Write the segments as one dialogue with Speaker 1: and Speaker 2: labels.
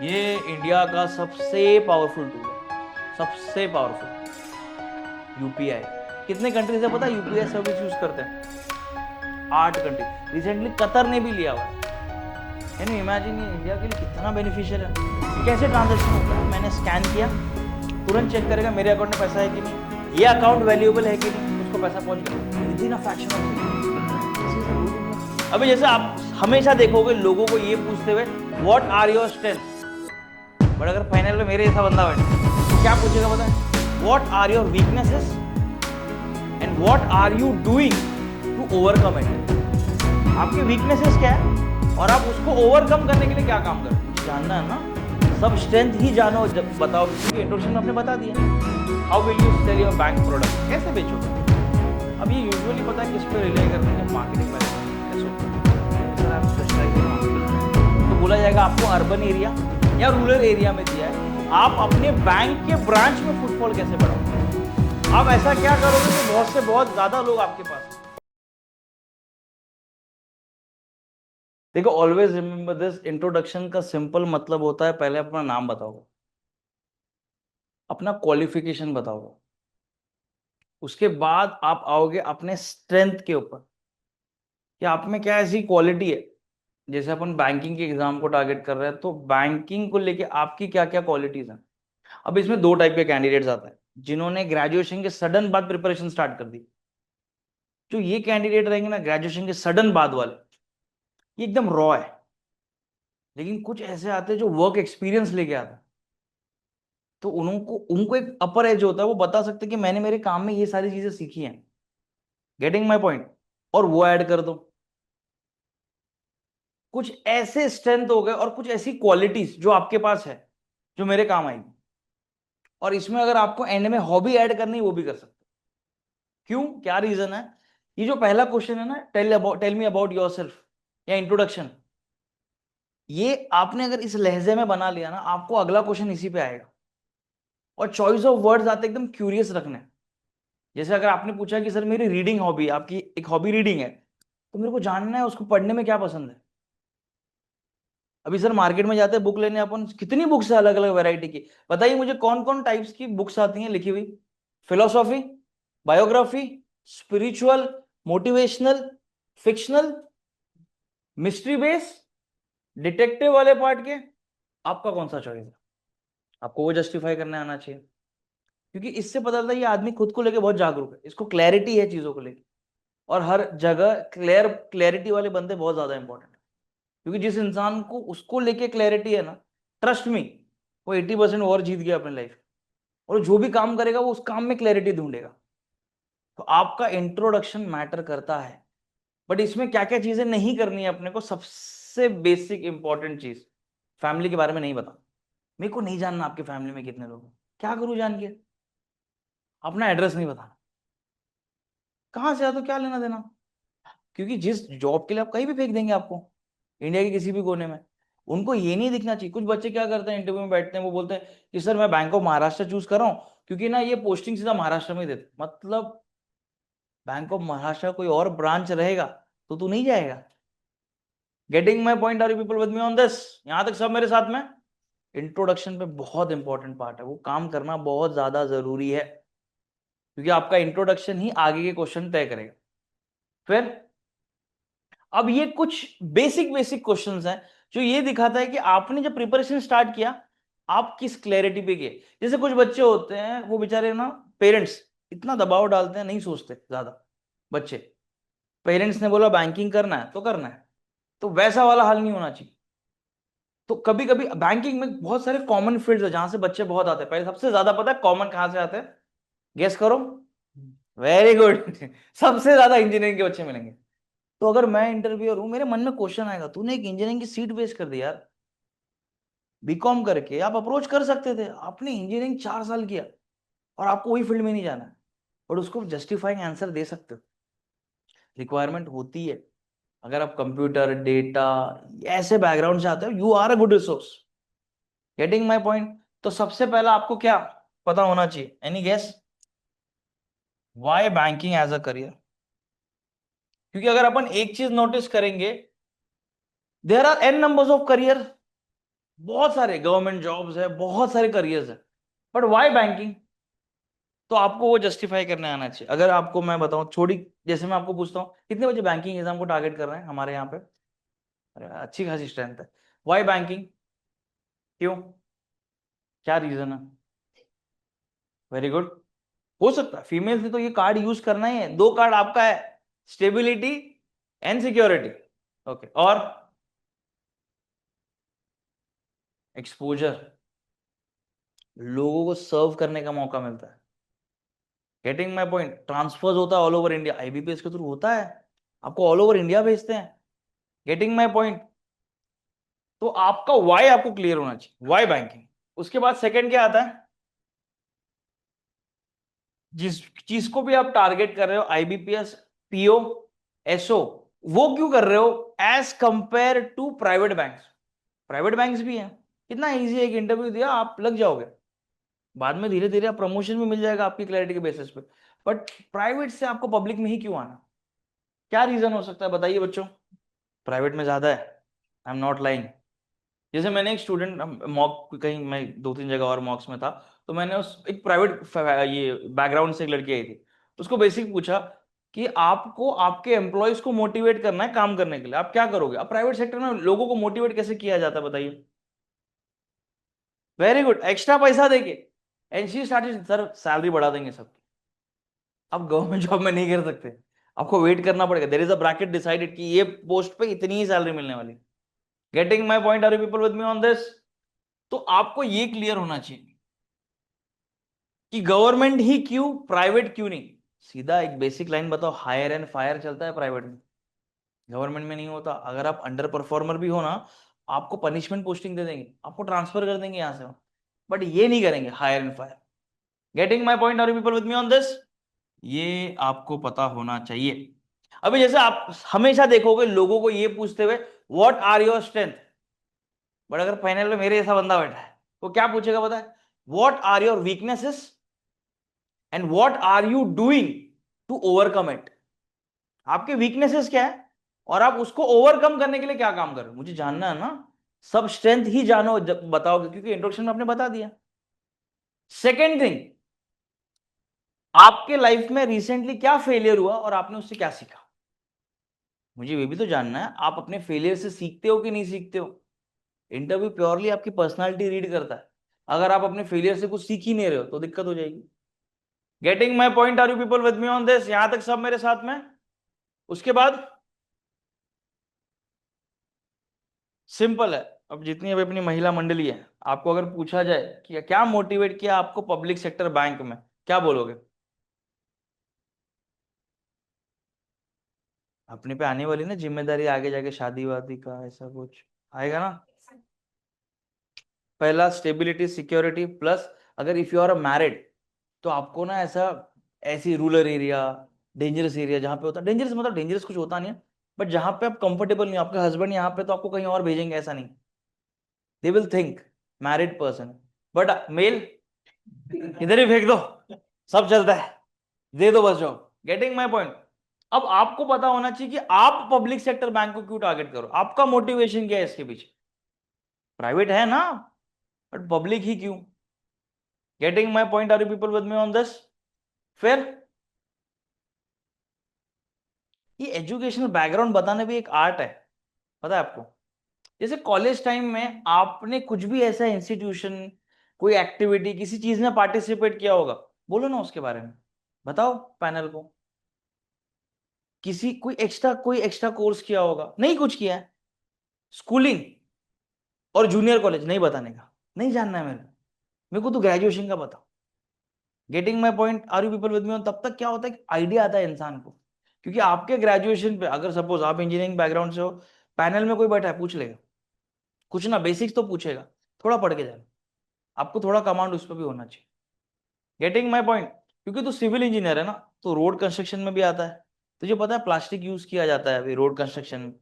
Speaker 1: ये इंडिया का सबसे पावरफुल टूल है, सबसे पावरफुल। यूपीआई। कितने कंट्रीज है पता है यूपीआई सर्विस यूज करते हैं? 8 कंट्री। रिसेंटली कतर ने भी लिया हुआ है। कैन यू इमेजिन, ये इंडिया के लिए कितना बेनिफिशियल है। कैसे ट्रांजेक्शन होता है? मैंने स्कैन किया, तुरंत चेक करेगा मेरे अकाउंट में पैसा है कि नहीं, ये अकाउंट वैल्यूएबल है कि नहीं, उसको पैसा पहुंच गया with in a fraction of second. अभी जैसे आप हमेशा देखोगे लोगों को ये पूछते हुए what are your strength, but अगर फाइनल में मेरे जैसा बंदा बैठे तो क्या पूछेगा पता है? What are your weaknesses and what are you doing to overcome it. आपकी वीकनेसेस क्या है और आप उसको ओवरकम करने के लिए क्या काम कर रहे हो, जानना है ना। सब स्ट्रेंथ ही जानो, जब बताओ, क्योंकि इंट्रोडक्शन में आपने बता दिया। How will you sell your bank product, कैसे बेचोगे? अब ये यूजुअली पता है किस पे रिले करते हैं? Marketing management. सर आप स्पेशलाइज इन मार्केटिंग, तो बोला जाएगा आपको अर्बन एरिया या रूरल एरिया में दिया है, आप अपने बैंक के ब्रांच में फुटफॉल कैसे बढ़ाओगे? आप ऐसा क्या करोगे कि बहुत से बहुत ज्यादा लोग आपके पास। देखो, ऑलवेज रिमेंबर दिस, इंट्रोडक्शन का सिंपल मतलब होता है पहले अपना नाम बताओगे, अपना क्वालिफिकेशन बताओगे, उसके बाद आप आओगे अपने स्ट्रेंथ के ऊपर कि आप में क्या ऐसी क्वालिटी है। जैसे अपन बैंकिंग के एग्जाम को टारगेट कर रहे हैं, तो बैंकिंग को लेके आपकी क्या क्या क्वालिटीज हैं। अब इसमें दो टाइप के कैंडिडेट्स आते हैं, जिन्होंने ग्रेजुएशन के सडन बाद प्रिपरेशन स्टार्ट कर दी। जो ये कैंडिडेट रहेंगे ना ग्रेजुएशन के सडन बाद वाले, ये एकदम रॉ है। लेकिन कुछ ऐसे आते हैं जो वर्क एक्सपीरियंस लेके आते हैं, तो उनको उनको एक अपर एज होता है, वो बता सकते हैं कि मैंने मेरे काम में ये सारी चीजें सीखी हैं। Getting my point? और वो ऐड कर दो, कुछ ऐसे स्ट्रेंथ हो गए और कुछ ऐसी क्वालिटीज जो आपके पास है जो मेरे काम आएगी। और इसमें अगर आपको एंड में हॉबी ऐड करनी, वो भी कर सकते। क्यों, क्या रीजन है? ये जो पहला क्वेश्चन है ना, टेल मी अबाउट योरसेल्फ या इंट्रोडक्शन, ये आपने अगर इस लहजे में बना लिया ना, आपको अगला क्वेश्चन इसी पे आएगा। और चॉइस ऑफ वर्ड्स आते एकदम क्यूरियस रखने। जैसे अगर आपने पूछा कि सर मेरी रीडिंग हॉबी, आपकी एक हॉबी रीडिंग है, तो मेरे को जानना है उसको पढ़ने में क्या पसंद है। अभी सर मार्केट में जाते हैं बुक लेने, अपन कितनी बुक्स है अलग अलग वैरायटी की। बताइए मुझे कौन कौन टाइप्स की बुक्स आती हैं लिखी हुई? Philosophy, biography, spiritual, motivational, fictional, mystery base, detective वाले पार्ट के। आपका कौन सा चॉइस है? आपको वो जस्टिफाई करने आना चाहिए, क्योंकि इससे पता चलता है ये आदमी खुद को लेके बहुत जागरूक है, इसको क्लैरिटी है चीजों को लेके। और हर जगह क्लैरिटी वाले बंदे बहुत ज्यादा इंपॉर्टेंट है। क्योंकि जिस इंसान को उसको लेके क्लैरिटी है ना, ट्रस्ट मी, वो 80% और जीत गया अपने लाइफ। और जो भी काम करेगा वो उस काम में क्लैरिटी ढूंढेगा। तो आपका इंट्रोडक्शन मैटर करता है, बट इसमें क्या क्या चीजें नहीं करनी है अपने को। सबसे बेसिक इंपॉर्टेंट चीज, फैमिली के बारे में नहीं बता। मेरे को नहीं जानना आपके फैमिली में कितने लोग हैं, क्या करूं जान के? अपना एड्रेस नहीं बताना, कहाँ से आ तो क्या लेना देना। क्योंकि जिस जॉब के लिए आप कहीं भी फेंक देंगे आपको, इंडिया के किसी भी कोने में, उनको ये नहीं दिखना चाहिए। कुछ बच्चे क्या करते हैं, इंटरव्यू में बैठते हैं, वो बोलते हैं कि सर मैं बैंक ऑफ महाराष्ट्र चूज कर रहा हूँ क्योंकि ना ये पोस्टिंग सीधा महाराष्ट्र में ही देते। मतलब बैंक ऑफ महाराष्ट्र कोई और ब्रांच रहेगा तो तू नहीं जाएगा। Getting my point? Are you people with me on this? यहां तक सब मेरे साथ में? इंट्रोडक्शन पे बहुत इंपॉर्टेंट पार्ट है, वो काम करना बहुत ज्यादा जरूरी है, क्योंकि आपका इंट्रोडक्शन ही आगे के क्वेश्चन तय करेगा। फिर अब ये कुछ बेसिक बेसिक क्वेश्चंस हैं जो ये दिखाता है कि आपने जब प्रिपरेशन स्टार्ट किया, आप किस क्लैरिटी पे गए। जैसे कुछ बच्चे होते हैं, वो बेचारे ना, पेरेंट्स इतना दबाव डालते हैं, नहीं सोचते ज्यादा बच्चे। पेरेंट्स ने बोला बैंकिंग करना है तो करना है, तो वैसा वाला हाल नहीं होना चाहिए। तो कभी कभी बैंकिंग में बहुत सारे कॉमन फील्ड्स है जहां से बच्चे बहुत आते हैं। पहले सबसे ज्यादा पता है कॉमन कहां से आते हैं? गेस करो। वेरी गुड सबसे ज्यादा इंजीनियरिंग के बच्चे मिलेंगे। तो अगर मैं इंटरव्यूअर हूं, मेरे मन में क्वेश्चन आएगा, तूने एक इंजीनियरिंग की सीट वेस्ट कर दी यार। बीकॉम करके आप अप्रोच कर सकते थे, आपने इंजीनियरिंग 4 साल किया और आपको वही फील्ड में नहीं जाना है, और उसको जस्टिफाइंग आंसर दे सकते हो। रिक्वायरमेंट होती है। अगर आप कंप्यूटर, डेटा, ऐसे बैकग्राउंड से आते हो, you are a good resource. Getting my point? तो सबसे पहला आपको क्या पता होना चाहिए? Any guess? Why banking as a career? क्योंकि अगर अपन एक चीज नोटिस करेंगे, there are an numbers of career, बहुत सारे गवर्नमेंट जॉब्स है, बहुत सारे करियर्स है, बट वाई बैंकिंग? तो आपको वो जस्टिफाई करने आना चाहिए। अगर आपको मैं बताऊं, छोड़ी, जैसे मैं आपको पूछता हूँ कितने बच्चे बैंकिंग एग्जाम को टारगेट कर रहे हैं हमारे यहाँ पे? अरे अच्छी खासी स्ट्रेंथ है। Why banking? क्यों? क्या रीजन है? Very good. हो सकता है फीमेल से तो ये कार्ड यूज करना ही है, दो कार्ड आपका है, स्टेबिलिटी एंड सिक्योरिटी। ओके, और एक्सपोजर, लोगों को सर्व करने का मौका मिलता है। Getting my point? ट्रांसफर्स होता है ऑल ओवर इंडिया, आईबीपीएस के थ्रू होता है, आपको ऑल ओवर इंडिया भेजते हैं। Getting my point? तो आपका वाई आपको क्लियर होना चाहिए, वाई बैंकिंग। उसके बाद सेकंड क्या आता है? जिस चीज को भी आप टारगेट कर रहे हो, आईबीपीएस, पीओ, एसओ, वो क्यों कर रहे हो as compare to private banks? Private banks भी हैं, कितना इजी है, एक इंटरव्यू दिया आप लग जाओगे, बाद में धीरे धीरे प्रमोशन भी मिल जाएगा आपकी क्लैरिटी के बेसिस पे। बट प्राइवेट से आपको पब्लिक में ही क्यों आना? क्या रीजन हो सकता है बताइए बच्चों? प्राइवेट में ज्यादा है, आई एम नॉट लाइंग। जैसे मैंने एक स्टूडेंट, मॉक कहीं, मैं दो तीन जगह और मॉक्स में था, तो मैंने उस एक प्राइवेट ये बैकग्राउंड से एक लड़की आई थी, उसको बेसिक पूछा कि आपको आपके एम्प्लॉयज को मोटिवेट करना है काम करने के लिए, आप क्या करोगे? अब प्राइवेट सेक्टर में लोगों को मोटिवेट कैसे किया जाता है बताइए? वेरी गुड, एक्स्ट्रा पैसा देके। एनसी स्टार्टेड सर सैलरी बढ़ा देंगे सबकी। आप गवर्नमेंट जॉब में नहीं कर सकते, आपको वेट करना पड़ेगा, there is a bracket decided कि ये पोस्ट पे इतनी ही सैलरी मिलने वाली। Getting my point? Are you people with me on this? तो आपको ये क्लियर होना चाहिए कि गवर्नमेंट ही क्यों, प्राइवेट क्यों नहीं। सीधा एक बेसिक लाइन बताओ, हायर एंड फायर चलता है प्राइवेट में, गवर्नमेंट में नहीं होता। अगर आप अंडर परफॉर्मर भी हो ना, आपको पनिशमेंट पोस्टिंग दे देंगे, आपको ट्रांसफर कर देंगे यहां से, बट ये नहीं करेंगे hire and fire. Getting my point? Are you people with me on this? ये आपको पता होना चाहिए। अभी जैसे आप हमेशा देखोगे लोगों को ये पूछते हुए what are your strength, but अगर पैनल में मेरे जैसा बंदा बैठा है वो क्या पूछेगा पता है? What are your weaknesses and what are you doing to overcome it. आपके वीकनेसेस क्या है और आप उसको ओवरकम करने के लिए क्या काम कर रहे हो, मुझे जानना है ना। सब स्ट्रेंथ ही जानो जब बताओगे, क्योंकि इंट्रोडक्शन में आपने बता दिया। सेकेंड थिंग, आपके लाइफ में रिसेंटली क्या फेलियर हुआ और आपने उससे क्या सीखा? मुझे ये भी तो जानना है, आप अपने फेलियर से सीखते हो कि नहीं सीखते हो? इंटरव्यू प्योरली आपकी पर्सनालिटी रीड करता है, अगर आप अपने फेलियर से कुछ सीख ही नहीं रहे हो तो दिक्कत हो जाएगी। Getting my point? Are you people with me on this? यहां तक सब मेरे साथ में? उसके बाद सिंपल है। अब जितनी अभी अपनी महिला मंडली है, आपको अगर पूछा जाए कि क्या मोटिवेट किया आपको पब्लिक सेक्टर बैंक में, क्या बोलोगे? अपने पे आने वाली ना जिम्मेदारी, आगे जाके शादी वादी का ऐसा कुछ आएगा ना। पहला स्टेबिलिटी सिक्योरिटी प्लस, अगर if you are a married तो आपको ना ऐसा, ऐसी रूरल एरिया, डेंजरस एरिया जहाँ पे होता है, डेंजरस मतलब डेंजरस कुछ होता नहीं है, बट जहाँ पे आप कंफर्टेबल नहीं हो, आपके हस्बैंड यहाँ पे तो आपको कहीं और भेजेंगे ऐसा नहीं, they will think married person, but मेल इधर ही फेंक दो, सब चलता है, दे दो बस जॉब। Getting my point? अब आपको पता होना चाहिए कि आप पब्लिक सेक्टर बैंक को क्यों टारगेट करो, आपका मोटिवेशन क्या है इसके पीछे। प्राइवेट है ना, बट पब्लिक ही क्यों? Getting my point? Are you people with me on this? फिर ये एजुकेशनल बैकग्राउंड बताना भी एक आर्ट है, पता है आपको? जैसे कॉलेज टाइम में आपने कुछ भी ऐसा इंस्टीट्यूशन, कोई एक्टिविटी, किसी चीज में पार्टिसिपेट किया होगा, बोलो ना उसके बारे में, बताओ पैनल को। किसी कोई एक्स्ट्रा कोर्स किया होगा, नहीं कुछ किया है? स्कूलिंग और जूनियर कॉलेज नहीं बताने का, नहीं जानना है मेरे को तो ग्रेजुएशन का बताओ। Getting my point? Are you people with me? तब तक क्या होता है, आइडिया आता है इंसान को, क्योंकि आपके ग्रेजुएशन पे, अगर सपोज आप इंजीनियरिंग बैकग्राउंड से हो, पैनल में कोई बैठा है पूछ लेगा कुछ ना, बेसिक्स तो पूछेगा, थोड़ा पढ़ के जाना, आपको थोड़ा कमांड उस पर भी होना चाहिए। Getting my point? क्योंकि तू सिविल इंजीनियर है ना, तो रोड कंस्ट्रक्शन में भी आता है, तुझे पता है प्लास्टिक यूज किया जाता है अभी रोड कंस्ट्रक्शन में,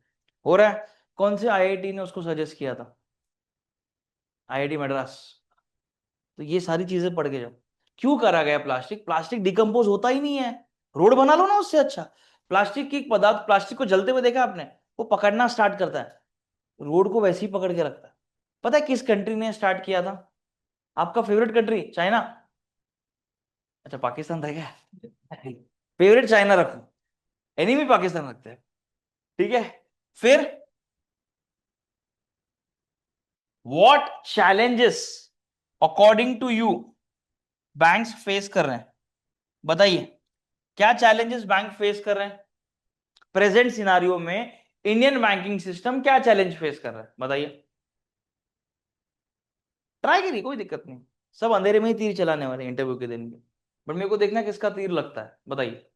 Speaker 1: हो रहा है। कौन से आईआईटी ने उसको सजेस्ट किया था? आईआईटी मद्रास। तो ये सारी चीजें पढ़ के जाओ, क्यों करा गया प्लास्टिक? प्लास्टिक डिकम्पोज होता ही नहीं है, रोड बना लो ना उससे अच्छा। प्लास्टिक की पदार्थ, प्लास्टिक को जलते हुए देखा आपने? वो पकड़ना स्टार्ट करता है, रोड को वैसे ही पकड़ के रखता है। पता है किस कंट्री ने स्टार्ट किया था? आपका फेवरेट कंट्री चाइना? अच्छा पाकिस्तान था क्या? फेवरेट चाइना रखो, एनिमी पाकिस्तान रखते हैं, ठीक है। फिर what challenges according to you banks face कर रहे हैं? बताइए, क्या चैलेंजेस बैंक फेस कर रहे हैं प्रेजेंट सिनारियो में? इंडियन बैंकिंग सिस्टम क्या चैलेंज फेस कर रहा है, बताइए। ट्राई करिए, कोई दिक्कत नहीं। सब अंधेरे में ही तीर चलाने वाले इंटरव्यू के दिन भी, बट मेरे को देखना किसका तीर लगता है, बताइए।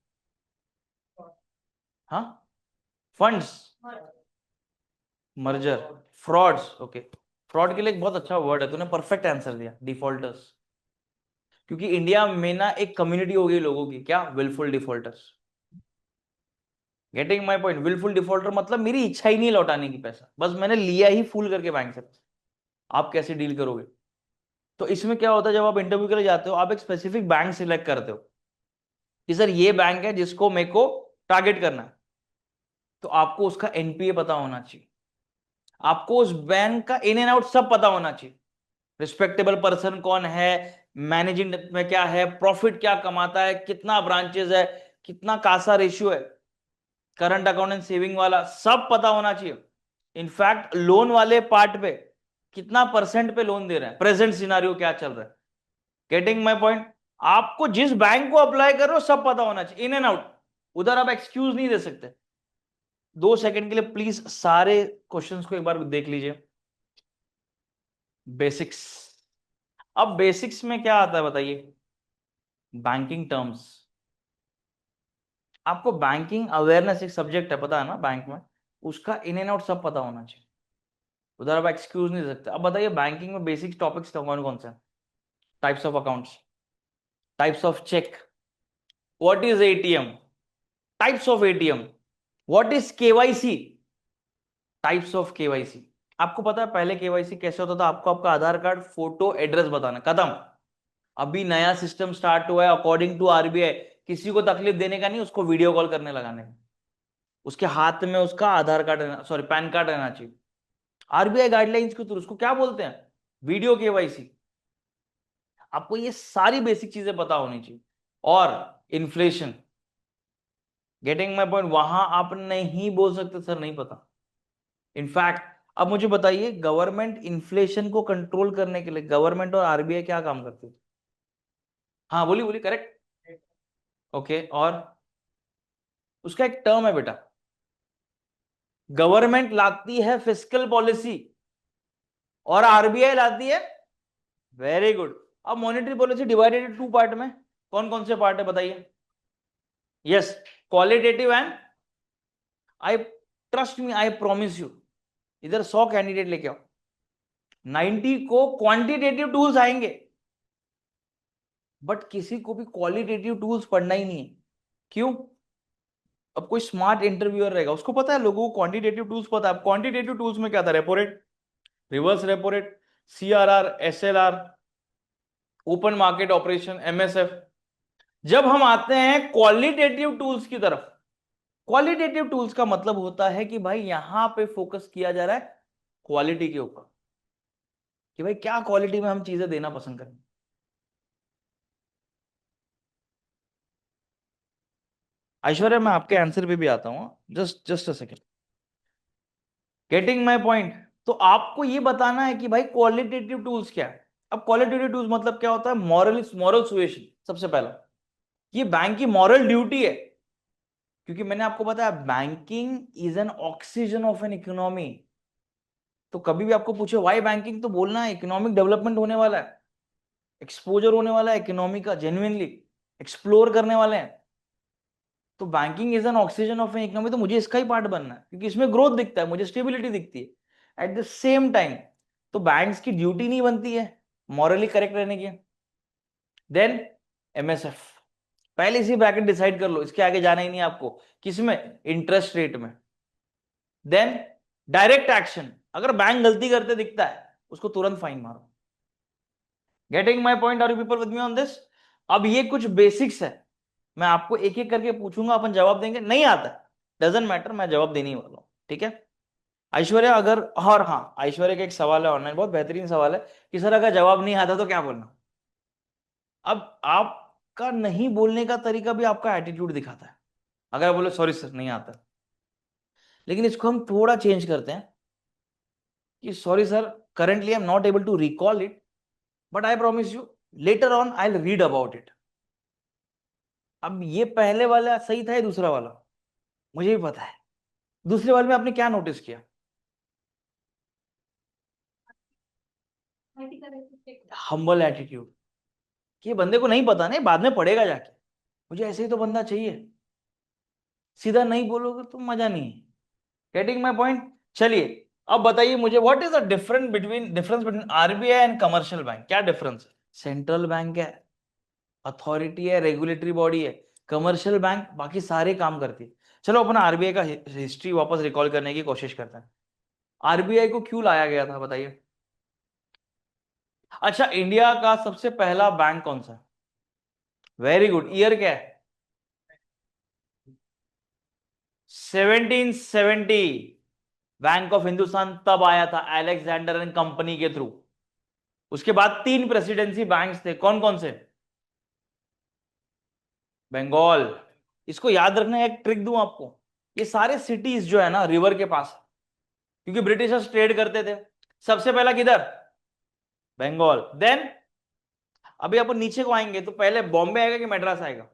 Speaker 1: हाँ, funds, merger, frauds, okay. Fraud के लिए एक बहुत अच्छा वर्ड है, तूने परफेक्ट आंसर दिया, डिफॉल्टर्स। क्योंकि इंडिया में ना एक कम्युनिटी हो गई लोगों की, क्या? Wilful defaulters. Getting my point? Wilful defaulter मतलब मेरी इच्छा ही नहीं लौटाने की पैसा, बस मैंने लिया ही फूल करके बैंक से। आप कैसे डील करोगे? तो इसमें क्या होता है, जब आप इंटरव्यू के लिए जाते हो, आप एक स्पेसिफिक बैंक सिलेक्ट करते हो कि सर ये बैंक है जिसको मेरे को टारगेट करना है। तो आपको उसका एनपीए पता होना चाहिए, आपको उस बैंक का इन एंड आउट सब पता होना चाहिए। रिस्पेक्टेबल पर्सन कौन है, मैनेजिंग में क्या है, प्रॉफिट क्या कमाता है, कितना ब्रांचेस है, कितना कासा रेशियो है, करंट अकाउंट एंड सेविंग वाला सब पता होना चाहिए। इनफैक्ट लोन वाले पार्ट पे कितना परसेंट पे लोन दे रहे हैं, प्रेजेंट सिनारियो क्या चल रहा है। Getting my point? आपको जिस बैंक को अप्लाई कर रहे हो सब पता होना चाहिए, इन एंड आउट। उधर आप एक्सक्यूज नहीं दे सकते। 2 सेकंड के लिए प्लीज सारे क्वेश्चंस को एक बार देख लीजिए। बेसिक्स। अब बेसिक्स में क्या आता है बताइए? Banking terms. आपको बैंकिंग अवेयरनेस एक सब्जेक्ट है, पता है ना बैंक में, उसका इन एंड आउट सब पता होना चाहिए। उधर आप एक्सक्यूज नहीं दे सकते। अब बताइए बैंकिंग में बेसिक टॉपिक्स कौन कौन से हैं? Types of accounts, types of cheque, what is ATM, types of ATM, what is KYC, types of KYC. आपको पता है पहले केवाईसी कैसे होता था? आपको आपका आधार कार्ड, फोटो, एड्रेस बताना, खत्म। अभी नया सिस्टम स्टार्ट हुआ है अकॉर्डिंग टू आरबीआई, किसी को तकलीफ देने का नहीं, उसको वीडियो कॉल करने लगाने का। उसके हाथ में उसका आधार कार्ड रहना, सॉरी पैन कार्ड रहना चाहिए। आरबीआई गाइडलाइंस के थ्रू उसको क्या बोलते हैं? Video KYC. आपको ये सारी बेसिक चीजें पता होनी चाहिए। और इन्फ्लेशन, गेटिंग माई पॉइंट? वहां आप नहीं बोल सकते सर नहीं पता। इनफैक्ट अब मुझे बताइए, गवर्नमेंट इन्फ्लेशन को कंट्रोल करने के लिए गवर्नमेंट और आरबीआई क्या काम करती है? हाँ बोलिए बोलिए, करेक्ट। ओके, और उसका एक टर्म है बेटा, गवर्नमेंट लाती है फिस्कल पॉलिसी और आरबीआई लाती है, वेरी गुड। अब monetary policy divided two part में, कौन कौन से पार्ट है बताइए? Yes, qualitative and, I, trust me, I promise you, इधर 100 कैंडिडेट लेके आओ, 90 को क्वांटिटेटिव टूल्स आएंगे, बट किसी को भी क्वालिटेटिव टूल्स पढ़ना ही नहीं है। क्यों? अब कोई स्मार्ट इंटरव्यूअर रहेगा, उसको पता है लोगों को क्वांटिटेटिव टूल्स पता है। क्वांटिटेटिव टूल्स में क्या था? Repo rate, reverse repo rate, CRR, SLR, open market operation, MSF. जब हम आते हैं क्वालिटेटिव टूल्स की तरफ, क्वालिटेटिव टूल्स का मतलब होता है कि भाई यहां पे फोकस किया जा रहा है क्वालिटी के ऊपर, कि भाई क्या क्वालिटी में हम चीजें देना पसंद करें। ऐश्वर्या, मैं आपके आंसर पे भी आता हूं, just just a second. Getting my point? तो आपको ये बताना है कि भाई क्वालिटेटिव टूल्स क्या है। अब क्वालिटेटिव टूल्स मतलब क्या होता है? Moral, moral suasion. सबसे पहला, ये बैंक की मॉरल ड्यूटी है, क्योंकि मैंने आपको बताया banking is an oxygen of an economy. तो कभी भी आपको पूछे वाई बैंकिंग, तो बोलना है इकोनॉमिक डेवलपमेंट होने वाला है, एक्सपोजर होने वाला है इकोनॉमी का, जेन्युइनली एक्सप्लोर करने वाले हैं। तो banking is an oxygen of an economy, तो मुझे इसका ही पार्ट बनना है, क्योंकि इसमें ग्रोथ दिखता है, मुझे स्टेबिलिटी दिखती है एट द सेम टाइम। तो बैंक्स की ड्यूटी नहीं बनती है मॉरली करेक्ट रहने की। देन एमएसएफ, पहले से ब्रैकेट डिसाइड कर लो, इसके आगे जाना ही नहीं आपको। किसमें? इंटरेस्ट रेट में। देन डायरेक्ट एक्शन, अगर बैंक गलती करते दिखता है उसको तुरंत फाइन मारो। Getting my point? Are you people with me on this? अब ये कुछ बेसिक्स है, मैं आपको एक एक करके पूछूंगा, अपन जवाब देंगे, नहीं आता डजेंट मैटर, मैं जवाब देने ही वाला हूं, ठीक है। ऐश्वर्या अगर, और हाँ ऐश्वर्या का एक सवाल है ऑनलाइन, बहुत बेहतरीन सवाल है कि सर अगर जवाब नहीं आता तो क्या बोलना। अब आपका नहीं बोलने का तरीका भी आपका एटीट्यूड दिखाता है। अगर आप बोले सॉरी सर नहीं आता, लेकिन इसको हम थोड़ा चेंज करते हैं कि sorry sir currently I am not able to recall it, but I promise you later on I will read about it. अब ये पहले वाला सही था या दूसरा वाला, मुझे भी पता है। दूसरे वाले में आपने क्या नोटिस किया? हम्बल एटीट्यूड, कि ये बंदे को नहीं पता, नहीं बाद में पड़ेगा जाके, मुझे ऐसे ही तो बंदा चाहिए। सीधा नहीं बोलोगे तो मजा नहीं है। Getting my point? चलिए अब बताइए मुझे, what is the difference between RBI and commercial bank? क्या डिफरेंस है? सेंट्रल बैंक है, अथॉरिटी है, रेगुलेटरी बॉडी है। कमर्शियल बैंक बाकी सारे काम करती है। चलो अपना आरबीआई का हिस्ट्री वापस रिकॉल करने की कोशिश करते हैं। आरबीआई को क्यों लाया गया था बताइए? अच्छा, इंडिया का सबसे पहला बैंक कौन सा है? वेरी गुड, ईयर क्या है? 1770। बैंक ऑफ हिंदुस्तान तब आया था अलेक्जेंडर एंड कंपनी के थ्रू। उसके बाद 3 प्रेसिडेंसी बैंक्स थे, कौन कौन से? बंगाल। इसको याद रखना, एक ट्रिक दूं आपको, ये सारे सिटीज जो है ना रिवर के पास है, क्योंकि ब्रिटिशर्स ट्रेड करते थे। सबसे पहला किधर? बंगाल। देन अभी अपन नीचे को आएंगे तो पहले बॉम्बे आएगा कि मद्रास आएगा?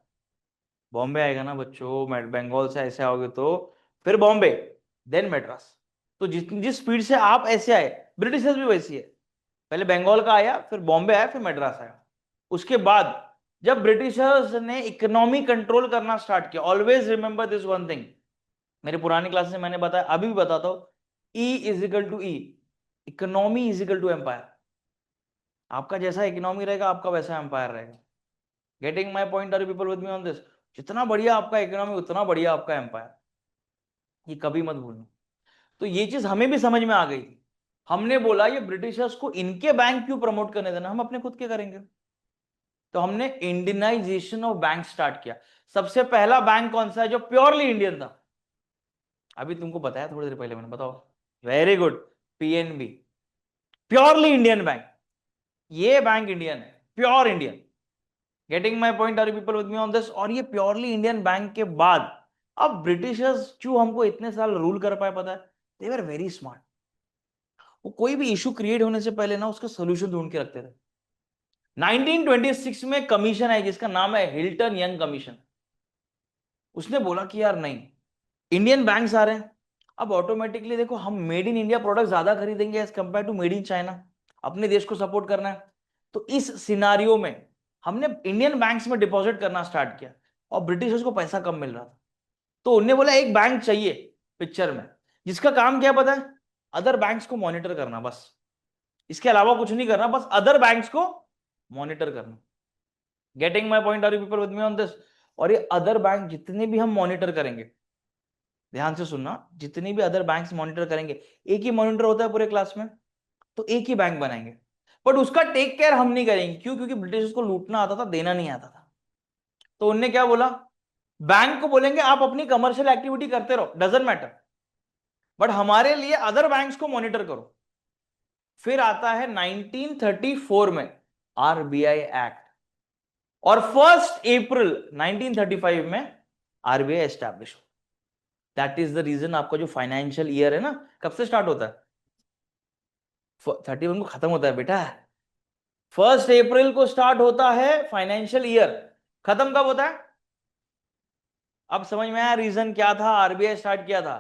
Speaker 1: बॉम्बे आएगा ना बच्चों, बंगाल से ऐसे आओगे तो फिर बॉम्बे, देन मद्रास। तो जिस स्पीड से आप ऐसे आए, ब्रिटिशर्स भी वैसी है, पहले बंगाल का आया, फिर बॉम्बे आया, फिर मद्रास आया। उसके बाद जब ब्रिटिशर्स ने इकोनॉमी कंट्रोल करना स्टार्ट किया, always remember this one thing, मेरे पुरानी क्लास में मैंने बताया, अभी भी बताता हूं, E is equal to E, economy is equal to empire. आपका जैसा इकोनॉमी रहेगा आपका वैसा एम्पायर रहेगा। Getting my point? Are people with me on this? जितना बढ़िया आपका इकोनॉमी उतना बढ़िया आपका एम्पायर, ये कभी मत भूलना। तो ये चीज हमें भी समझ में आ गई। हमने बोला ये ब्रिटिशर्स को इनके बैंक क्यों प्रमोट करने देना, हम अपने खुद के करेंगे। तो हमने इंडियनाइजेशन ऑफ बैंक स्टार्ट किया। सबसे पहला बैंक कौन सा है जो प्योरली इंडियन था? अभी तुमको बताया थोड़ी देर पहले मैंने, बताओ। Very good, PNB, purely Indian bank. ये बैंक इंडियन है, pure Indian. Getting my point? Are people with me on this? और ये प्योरली इंडियन बैंक के बाद अब ब्रिटिशर्स क्यों हमको इतने साल रूल कर पाए पता है? दे वर वेरी स्मार्ट। वो कोई भी इशू क्रिएट होने से पहले ना उसका सोल्यूशन ढूंढ के रखते थे। 1926 में कमीशन है जिसका नाम है हिल्टन यंग कमीशन। उसने बोला कि यार नहीं, इंडियन बैंक्स आ रहे हैं, अब ऑटोमेटिकली देखो हम मेड इन इंडिया प्रोडक्ट ज्यादा खरीदेंगे as compare to made in China. अपने देश को सपोर्ट करना है। तो इस सिनारियो में हमने इंडियन बैंक्स में डिपॉजिट करना स्टार्ट किया, और ब्रिटिशर्स को पैसा कम मिल रहा था। तो उन्होंने बोला एक बैंक चाहिए पिक्चर में, जिसका काम क्या पता है? अदर बैंक्स को मॉनिटर करना, बस। इसके अलावा कुछ नहीं करना, बस अदर बैंक्स को मॉनिटर करना। Getting my point? Are you people with me on this? और ये अदर बैंक जितने भी हम मॉनिटर करेंगे, ध्यान से सुनना, जितने भी अदर बैंक्स मॉनिटर करेंगे, एक ही मॉनिटर होता है पूरे क्लास में, तो एक ही बैंक बनाएंगे। बट उसका टेक केयर हम नहीं करेंगे, क्यों? क्योंकि ब्रिटिश को लूटना आता था, देना नहीं आता था। तो उनने क्या बोला, बैंक को बोलेंगे आप अपनी कमर्शियल एक्टिविटी करते रहो, डजेंट मैटर, बट हमारे लिए अदर बैंक्स को मॉनिटर करो। फिर आता है 1934 में आरबीआई एक्ट, और 1 अप्रैल 1935 में आरबीआई एस्टैब्लिश हो। दैट इज द रीजन आपका जो फाइनेंशियल ईयर है ना, कब से स्टार्ट होता है? 31 को खत्म होता है बेटा। 1 अप्रैल को स्टार्ट होता है फाइनेंशियल ईयर, खत्म कब होता है? अब समझ में आया रीजन क्या था आरबीआई स्टार्ट किया था?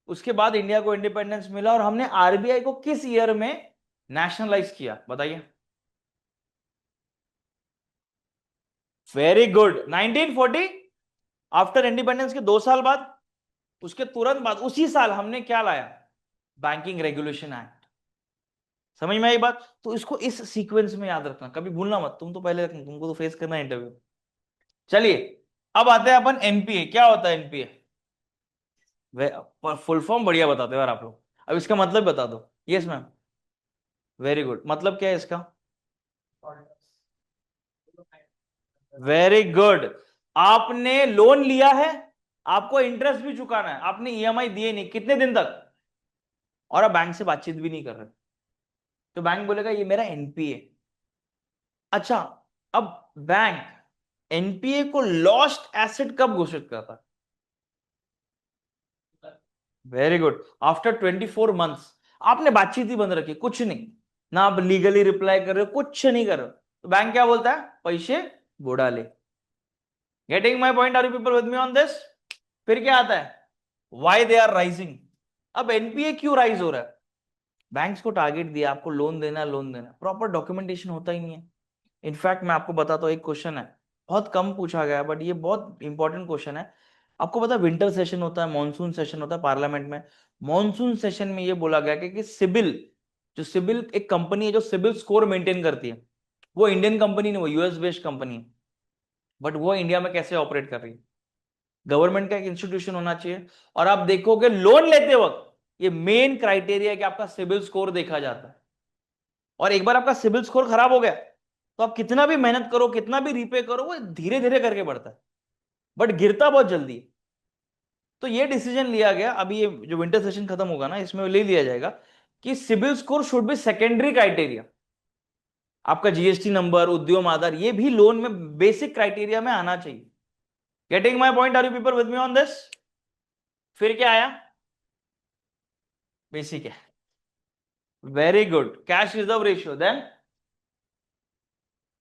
Speaker 1: उसके बाद इंडिया को इंडिपेंडेंस मिला, और हमने आरबीआई को किस ईयर में नेशनलाइज किया बताइए? Very good, 1940। आफ्टर इंडिपेंडेंस के 2 साल बाद, उसके तुरंत बाद उसी साल हमने क्या लाया? Banking regulation act. समझ में आई बात? तो इसको इस सीक्वेंस में याद रखना, कभी भूलना मत, तुम तो पहले रखना, तुमको तो फेस करना है इंटरव्यू। चलिए अब आते हैं अपन एनपीए। क्या होता है एनपीए? फुल फॉर्म बढ़िया बताते हो यार आप लोग। अब इसका मतलब बता दो। Yes ma'am. वेरी गुड, मतलब क्या है इसका? Very good. आपने लोन लिया है, आपको इंटरेस्ट भी चुकाना है, आपने ईएमआई दिए नहीं, कितने दिन तक? और आप बैंक से बातचीत भी नहीं कर रहे, तो बैंक बोलेगा ये मेरा एनपीए। अच्छा, अब बैंक एनपीए को लॉस्ट एसेट कब घोषित करता है? Very good, after 24 months. आपने बातचीत ही बंद रखी, कुछ नहीं, ना आप लीगली रिप्लाई कर रहे हो, कुछ नहीं कर रहे हो, तो बैंक क्या बोलता है? पैसे बुड़ा ले। Getting my point? Are you people with me on this? फिर क्या आता है? Why they are rising. अब एनपीए क्यों राइज हो रहा है? बैंक्स को टारगेट दिया, आपको लोन देना, लोन देना, प्रॉपर डॉक्यूमेंटेशन होता ही नहीं है। इनफैक्ट मैं आपको बताता हूँ, एक क्वेश्चन है, बहुत कम पूछा गया है बट ये बहुत इंपॉर्टेंट क्वेश्चन है। आपको पता है विंटर सेशन होता है, मॉनसून सेशन होता है पार्लियामेंट में। मॉनसून सेशन में ये बोला गया कि सिबिल, जो सिबिल एक कंपनी है जो सिबिल स्कोर मेंटेन करती है, वो इंडियन कंपनी नहीं, वो यूएस बेस्ड कंपनी है, बट वो इंडिया में कैसे ऑपरेट कर रही है? गवर्नमेंट का एक इंस्टीट्यूशन होना चाहिए। और आप देखोगे लोन लेते वक्त ये मेन क्राइटेरिया है कि आपका सिबिल स्कोर देखा जाता है। और एक बार आपका सिबिल स्कोर खराब हो गया तो आप कितना भी मेहनत करो, कितना भी रीपे करो, वो धीरे धीरे करके बढ़ता है, बट गिरता बहुत जल्दी है। तो ये डिसीजन लिया गया, अभी ये जो विंटर सेशन खत्म होगा ना, इसमें ले लिया जाएगा कि CIBIL score should be secondary criteria. आपका जीएसटी नंबर, उद्यम आधार, ये भी लोन में बेसिक क्राइटेरिया में आना चाहिए। Getting my point? Are you people with me on this? फिर क्या आया? बेसिक है। Very good, cash reserve ratio. Then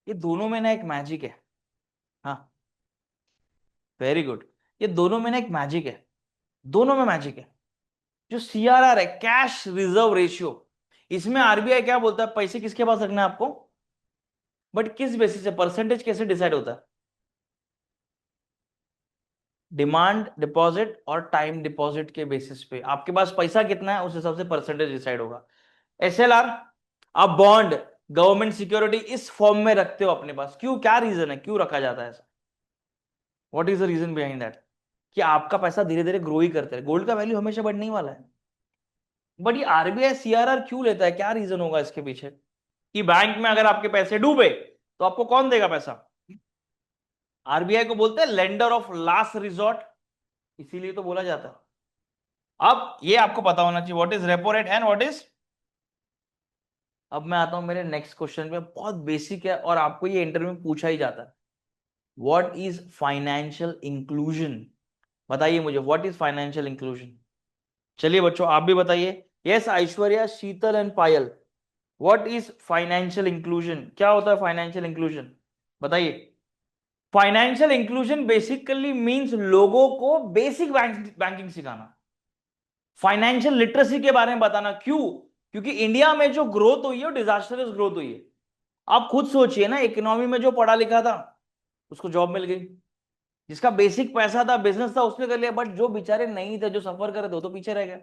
Speaker 1: ये दोनों में ना एक मैजिक है। हाँ, वेरी गुड, ये दोनों में ना एक मैजिक है, दोनों में मैजिक है। जो सीआरआर है, कैश रिजर्व रेशियो, इसमें आरबीआई क्या बोलता है? पैसे किसके पास रखना है आपको, बट किस बेसिस से? परसेंटेज कैसे डिसाइड होता है? डिमांड डिपॉजिट और टाइम डिपॉजिट के बेसिस पे आपके पास पैसा कितना है, उस हिसाब से परसेंटेज डिसाइड होगा। एसएलआर, आप बॉन्ड, गवर्नमेंट सिक्योरिटी इस फॉर्म में रखते हो अपने पास, क्यों? क्या रीजन है, क्यों रखा जाता है ऐसा? What is the reason behind that? कि आपका पैसा धीरे धीरे ग्रो ही करता है, गोल्ड का वैल्यू हमेशा बढ़ने ही वाला है। बट ये आरबीआई सीआरआर क्यों लेता है, क्या रीजन होगा इसके पीछे? कि बैंक में अगर आपके पैसे डूबे तो आपको कौन देगा पैसा? आरबीआई को बोलते हैं लेंडर ऑफ लास्ट रिजॉर्ट, इसीलिए तो बोला जाता है। अब ये आपको पता होना चाहिए what is repo rate and what is. अब मैं आता हूं मेरे नेक्स्ट क्वेश्चन पे, बहुत बेसिक है और आपको ये इंटरव्यू में पूछा ही जाता है। What is financial inclusion? बताइए मुझे, व्हाट इज फाइनेंशियल इंक्लूजन? चलिए बच्चों आप भी बताइए। Yes Aishwarya, Sheetal and Payal, what is financial inclusion? क्या होता है फाइनेंशियल इंक्लूजन? बताइए। फाइनेंशियल इंक्लूजन बेसिकली मींस लोगों को बेसिक बैंकिंग सिखाना, फाइनेंशियल लिटरेसी के बारे में बताना। क्यों? क्योंकि इंडिया में जो ग्रोथ हुई है वो डिजास्टरस ग्रोथ हुई है। आप खुद सोचिए ना, इकोनॉमी में जो पढ़ा लिखा था उसको जॉब मिल गई, जिसका बेसिक पैसा था, बिजनेस था, उसने कर लिया, बट जो बेचारे नहीं थे, जो सफर कर रहे थे, वो तो पीछे रह गए।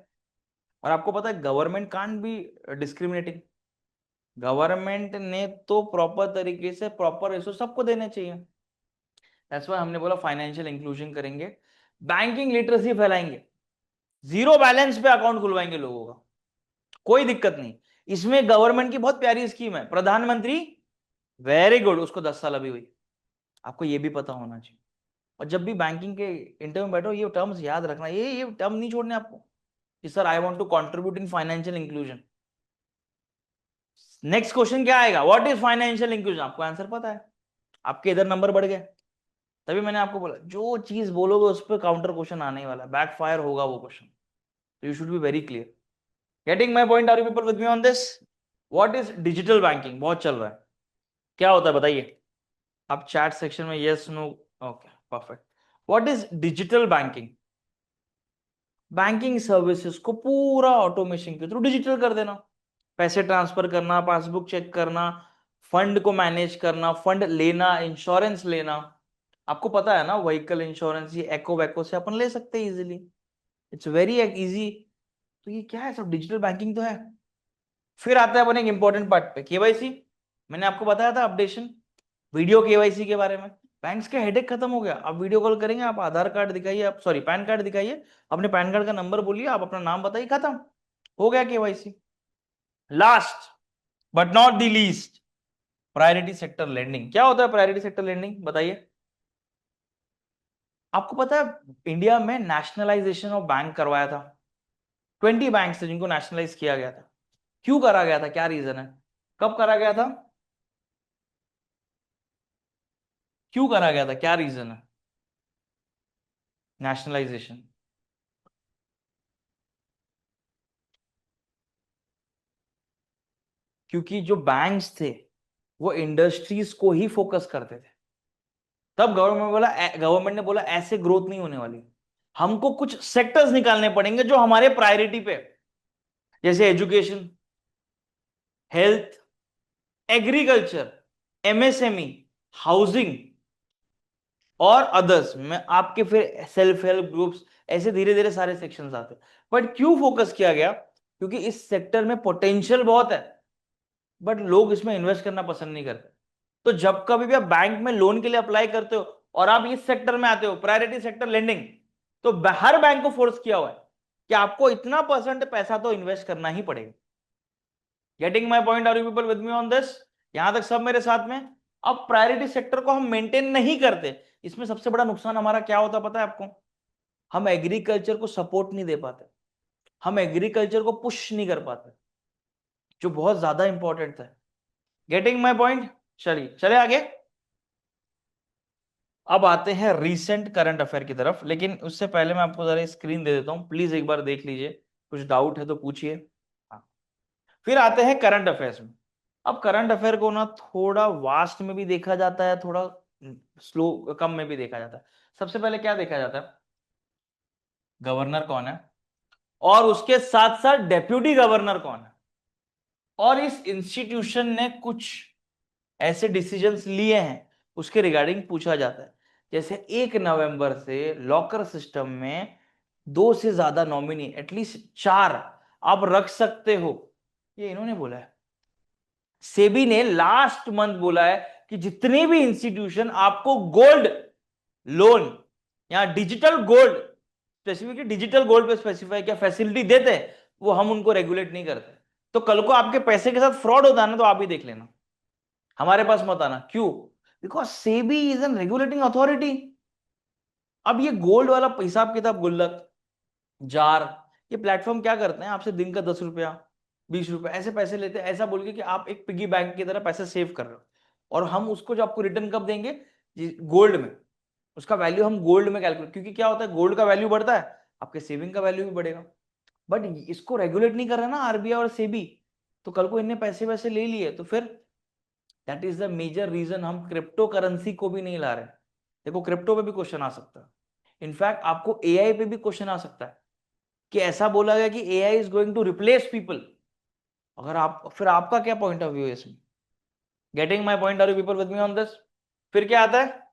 Speaker 1: और आपको पता है government can't be discriminating, government ने तो प्रॉपर तरीके से प्रॉपर रिसोर्स सबको देने चाहिए। दैट्स व्हाई हमने बोला फाइनेंशियल इंक्लूजन करेंगे, बैंकिंग लिटरेसी फैलाएंगे, जीरो बैलेंस पे अकाउंट खुलवाएंगे लोगों का, कोई दिक्कत नहीं। इसमें गवर्नमेंट की बहुत प्यारी स्कीम है, प्रधानमंत्री, वेरी गुड, उसको 10 साल अभी हुई। आपको ये भी पता होना चाहिए। और जब भी बैंकिंग के इंटरव्यू में बैठो ये टर्म्स याद रखना, ये टर्म नहीं छोड़ने आपको कि sir I want to contribute in financial inclusion. Next question क्या आएगा? What is financial inclusion? आपको आंसर पता है, आपके इधर नंबर बढ़ गए। तभी मैंने आपको बोला जो चीज बोलोगे उस पर काउंटर क्वेश्चन आने ही वाला, बैक फायर होगा वो क्वेश्चन, तो you should be very clear. Getting my point? Are you people with me on this? What is digital banking? बहुत चल रहा है, क्या होता है बताइए? आप चैट सेक्शन में yes no, okay perfect. What is digital banking? Banking services को पूरा ऑटोमेशन के थ्रू डिजिटल कर देना, पैसे ट्रांसफर करना, पासबुक चेक करना, फंड को मैनेज करना, फंड लेना, इंश्योरेंस लेना। आपको पता है ना व्हीकल इंश्योरेंस ये एको वैको से अपन ले सकते हैं इजीली, इट्स वेरी इजी। तो ये क्या है, सब डिजिटल बैंकिंग तो है। फिर आता है अपन एक इंपॉर्टेंट पार्ट पे, केवाईसी। मैंने आपको बताया था अपडेशन, वीडियो केवाईसी के बारे में। बैंक्स के हेडेक खत्म हो गया, आप वीडियो कॉल करेंगे, आप आधार कार्ड दिखाइए, आप सॉरी पैन कार्ड दिखाइए, अपने पैन कार्ड का नंबर बोलिए, आप अपना नाम बताइए, खत्म हो गया KYC. Last but not the least, priority sector lending. क्या होता है प्रायोरिटी सेक्टर लेंडिंग? बताइए। आपको पता है इंडिया में नेशनलाइजेशन ऑफ बैंक करवाया था, 20 बैंक्स थे जिनको नेशनलाइज किया गया था। क्यों करा गया था, क्या रीजन है, कब करा गया था, क्यों करा गया था, क्या रीजन है नेशनलाइजेशन? क्योंकि जो बैंक्स थे वो इंडस्ट्रीज को ही फोकस करते थे। तब गवर्नमेंट ने बोला ऐसे ग्रोथ नहीं होने वाली, हमको कुछ सेक्टर्स निकालने पड़ेंगे जो हमारे प्रायोरिटी पे, जैसे education, health, agriculture, MSME, housing और अदर्स में आपके फिर सेल्फ हेल्प ग्रुप्स, ऐसे धीरे धीरे सारे सेक्शंस आते हैं। बट क्यों फोकस किया गया, क्योंकि इस सेक्टर में पोटेंशियल बहुत है बट लोग इसमें इन्वेस्ट करना पसंद नहीं करते। तो जब कभी भी आप बैंक में लोन के लिए अप्लाई करते हो और आप इस सेक्टर में आते हो, प्रायोरिटी सेक्टर लेंडिंग, तो हर बैंक को फोर्स किया हुआ है कि आपको इतना परसेंट पैसा तो इन्वेस्ट करना ही पड़ेगा। Getting my point, are you people with me on this? यहां तक सब मेरे साथ में? अब प्रायोरिटी सेक्टर को हम मेंटेन नहीं करते, इसमें सबसे बड़ा नुकसान हमारा क्या होता पता है आपको? हम एग्रीकल्चर को सपोर्ट नहीं दे पाते, हम एग्रीकल्चर को पुश नहीं कर पाते, जो बहुत ज्यादा इंपॉर्टेंट है। Getting my point? चलिए चले आगे। अब आते हैं रीसेंट करंट अफेयर की तरफ, लेकिन उससे पहले मैं आपको जरा स्क्रीन दे देता हूं, प्लीज एक बार देख लीजिए, कुछ डाउट है तो पूछिए। हाँ, फिर आते हैं करंट अफेयर्स में। अब करंट अफेयर को ना थोड़ा वास्ट में भी देखा जाता है, थोड़ा स्लो कम में भी देखा जाता है। सबसे पहले क्या देखा जाता है, गवर्नर कौन है, और उसके साथ साथ डेप्यूटी गवर्नर कौन है, और इस इंस्टीट्यूशन ने कुछ ऐसे डिसीजंस लिए हैं उसके रिगार्डिंग पूछा जाता है। जैसे 1 नवंबर से लॉकर सिस्टम में 2 से ज्यादा नॉमिनी, एटलीस्ट 4 आप रख सकते हो, ये इन्होंने बोला है। सेबी ने लास्ट मंथ बोला है कि जितने भी इंस्टीट्यूशन आपको गोल्ड लोन या digital gold, specifically digital gold पे स्पेसिफाई क्या फैसिलिटी देते हैं, वो हम उनको रेगुलेट नहीं करते। तो कल को आपके पैसे के साथ फ्रॉड होता है ना, तो आप ही देख लेना, हमारे पास मत आना। क्यों? Because SEBI is an regulating authority. अब ये गोल्ड वाला हिसाब किताब, गुल्लक, जार, ये प्लेटफॉर्म क्या करते हैं, आपसे दिन का 10 रुपया, 20 रुपया ऐसे पैसे लेते हैं, ऐसा बोल के कि आप एक पिगी बैंक की तरह पैसे सेव कर रहे हो, और हम उसको जो आपको रिटर्न कब देंगे, गोल्ड में। उसका वैल्यू हम गोल्ड में कैलकुलेट, क्योंकि क्या होता है, गोल्ड का वैल्यू बढ़ता है, आपके सेविंग का वैल्यू भी बढ़ेगा। बट इसको रेगुलेट नहीं कर रहा ना आरबीआई और सेबी, तो कल को इनने पैसे वैसे ले लिए तो फिर that is the major reason हम क्रिप्टो करेंसी को भी नहीं ला रहे। देखो क्रिप्टो पे भी क्वेश्चन आ सकता है, इनफैक्ट आपको एआई पे भी क्वेश्चन आ सकता है कि ऐसा बोला गया कि AI is going to replace people. अगर आप, फिर आपका क्या पॉइंट ऑफ व्यू है इसमें? Getting my point, are you people with me on this? फिर क्या आता है,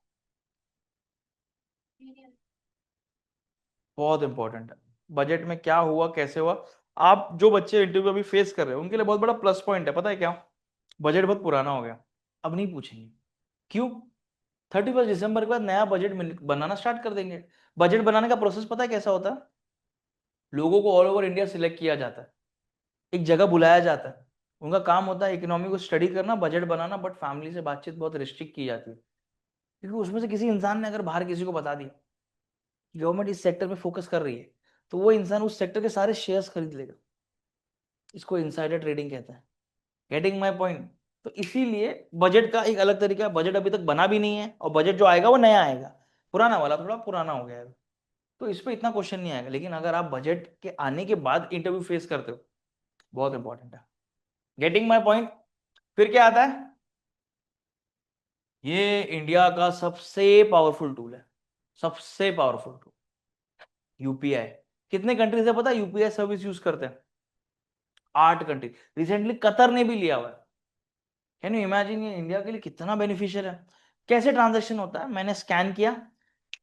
Speaker 1: बहुत इंपॉर्टेंट है, बजट में क्या हुआ कैसे हुआ। आप जो बच्चे इंटरव्यू अभी फेस कर रहे हैं उनके लिए बहुत बड़ा प्लस पॉइंट है, पता है क्या? बजट बहुत पुराना हो गया, अब नहीं पूछेंगे। क्यों? 31 दिसंबर के बाद नया बजट बनाना स्टार्ट कर देंगे। बजट बनाने का प्रोसेस पता है कैसा होता है? लोगों को ऑल ओवर इंडिया सिलेक्ट किया जाता है, एक जगह बुलाया जाता है, उनका काम होता है इकोनॉमी को स्टडी करना, बजट बनाना, बट फैमिली से बातचीत बहुत रिस्ट्रिक्ट की जाती है। क्योंकि उसमें से किसी इंसान ने अगर बाहर किसी को बता दिया कि गवर्नमेंट इस सेक्टर में फोकस कर रही है, तो वो इंसान उस सेक्टर के सारे शेयर्स खरीद लेगा। इसको इनसाइडर ट्रेडिंग कहते हैं। Getting my point? तो इसीलिए बजट का एक अलग तरीका है, बजट अभी तक बना भी नहीं है, और बजट जो आएगा वो नया आएगा, पुराना वाला थोड़ा पुराना हो गया है, तो इस पर इतना क्वेश्चन नहीं आएगा। लेकिन अगर आप बजट के आने के बाद इंटरव्यू फेस करते हो, बहुत इंपॉर्टेंट है। Getting my point? फिर क्या आता है, ये इंडिया का सबसे पावरफुल टूल है, सबसे पावरफुल टूल, यूपीआई। कितने कंट्रीज है पता है यूपीआई सर्विस यूज करते हैं? 8 कंट्री, रिसेंटली कतर ने भी लिया हुआ है। कैन यू इमेजिन, ये इंडिया के लिए कितना बेनिफिशियल है। कैसे ट्रांजेक्शन होता है, मैंने स्कैन किया,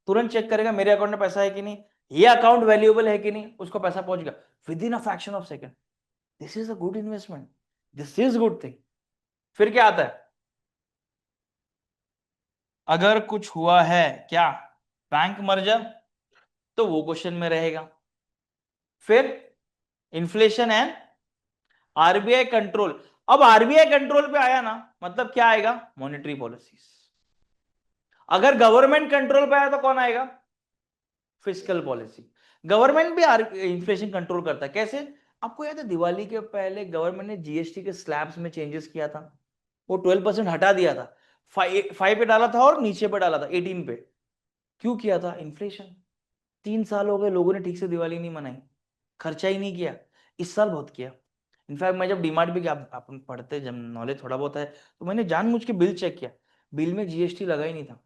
Speaker 1: तुरंत चेक करेगा मेरे अकाउंट में पैसा है कि नहीं, ये अकाउंट वैल्यूएबल है कि नहीं, उसको पैसा पहुंच गया with in a fraction of second. This is a good investment, this is good thing. फिर क्या आता है, अगर कुछ हुआ है क्या, बैंक मर्जर, तो वो क्वेश्चन में रहेगा। फिर इन्फ्लेशन एंड आरबीआई कंट्रोल। अब आरबीआई कंट्रोल पे आया ना, मतलब क्या आएगा, मॉनेटरी पॉलिसीज। अगर गवर्नमेंट कंट्रोल पे आया तो कौन आएगा, फिस्कल पॉलिसी। गवर्नमेंट भी इन्फ्लेशन कंट्रोल करता है। कैसे? आपको याद है दिवाली के पहले गवर्नमेंट ने जीएसटी के स्लैब्स में चेंजेस किया था, वो 12% हटा दिया था, 5 पे डाला था और नीचे पे डाला था 18 पे। क्यों किया था? इन्फ्लेशन। 3 साल हो गए, लोगों ने ठीक से दिवाली नहीं मनाई, खर्चा ही नहीं किया। इस साल बहुत किया। इनफैक्ट मैं जब डीमार्ट भी गया, आप पढ़ते जब नॉलेज थोड़ा बहुत है, तो मैंने जानबूझ के बिल चेक किया, बिल में जीएसटी लगा ही नहीं था,